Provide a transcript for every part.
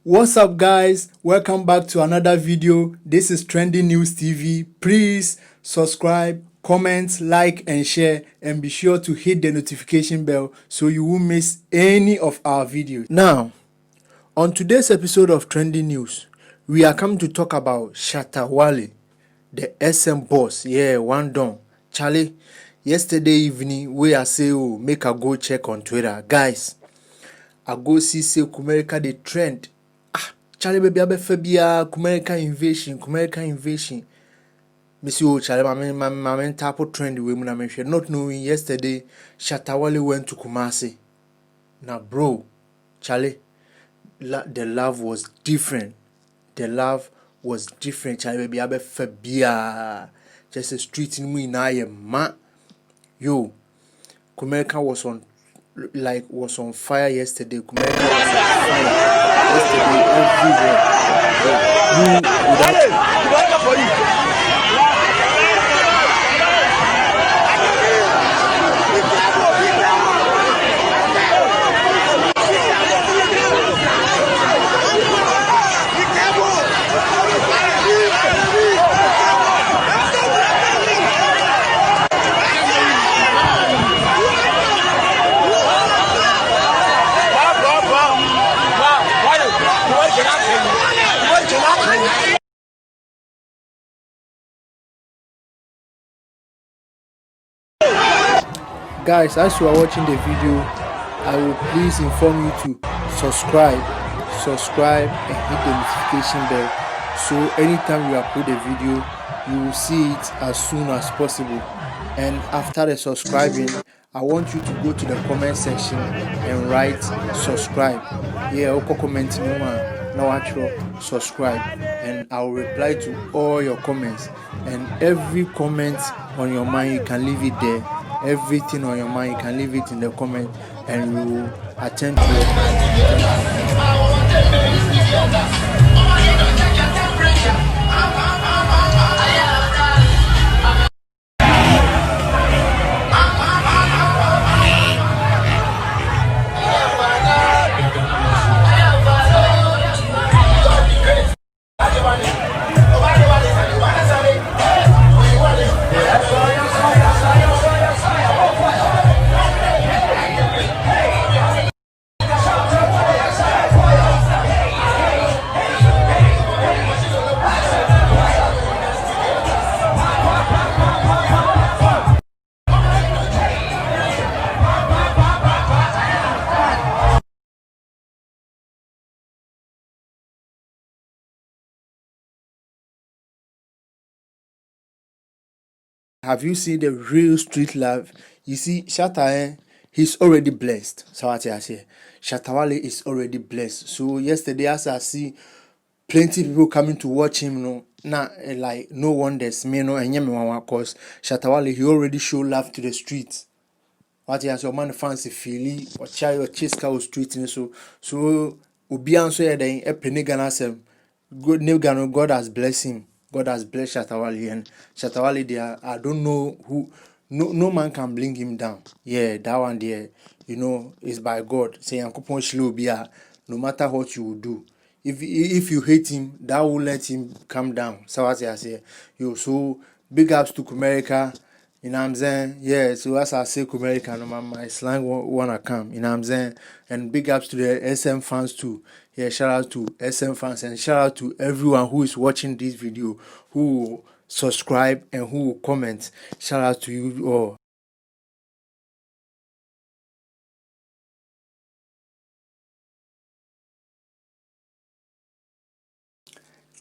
What's up, guys? Welcome back to another video. This is Trending News TV. Please subscribe, comment, like and share, and be sure to hit the notification bell so you won't miss any of our videos. Now, on today's episode of Trending News, we are coming to talk about Shatta Wale, the SM boss. Yeah, one done. Charlie, yesterday evening we are say, oh, make a go check on Twitter. Guys, I go see say Kumerica the trend. Charlie baby abe fabia Kumerica invasion. Missy oh Charlie my tapo trend we muna mention. Not knowing yesterday Shatta Wale went to Kumasi. Now bro, Charlie, the love was different. Charlie baby abe fabia. Just a street in me na ma. Yo, Kumerica was on fire yesterday. Kumerica was on fire yesterday everywhere. Guys, as you are watching the video, I will please inform you to subscribe and hit the notification bell, so anytime we upload a video you will see it as soon as possible. And after the subscribing, I want you to go to the comment section and write subscribe. Yeah, I'll comment now actually subscribe, and I will reply to all your comments. And every comment on your mind, you can leave it there. Everything on your mind, you can leave it in the comment and we will attend to it. Have you seen the real street love? You see, Shatta, he's already blessed. So what I say, Shatta Wale is already blessed. So yesterday, as I see plenty people coming to watch him, like no wonders, me no, and yemi cause Shatta Wale, he already show love to the streets. What he has your man fancy feely or chai or chiska or street, so Ubian so then a penigana sem. Good Nilgano, God has blessed him. God has blessed Shatta Wale, and Shatta Wale there, I don't know who, no man can bring him down. Yeah, that one there, is by God. Say Yankupon Shilobia, no matter what you will do. If you hate him, that will let him come down. So as I say, so big ups to Kumerica. You know what I'm saying? Yeah, so as I say Kumerica, no, my slang wanna come, you know what I'm saying? And big ups to the SM fans too. Yeah, shout out to SM fans and shout out to everyone who is watching this video, who subscribe and who comment. Shout out to you all.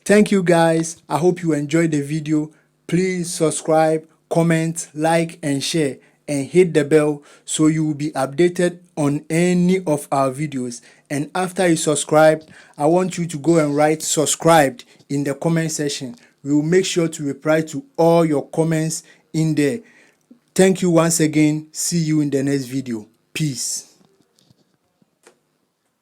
Thank you guys. I hope you enjoyed the video. Please subscribe, comment, like and share, and hit the bell so you will be updated on any of our videos. And after you subscribe, I want you to go and write subscribed in the comment section. We will make sure to reply to all your comments in there. Thank you once again. See you in the next video. Peace.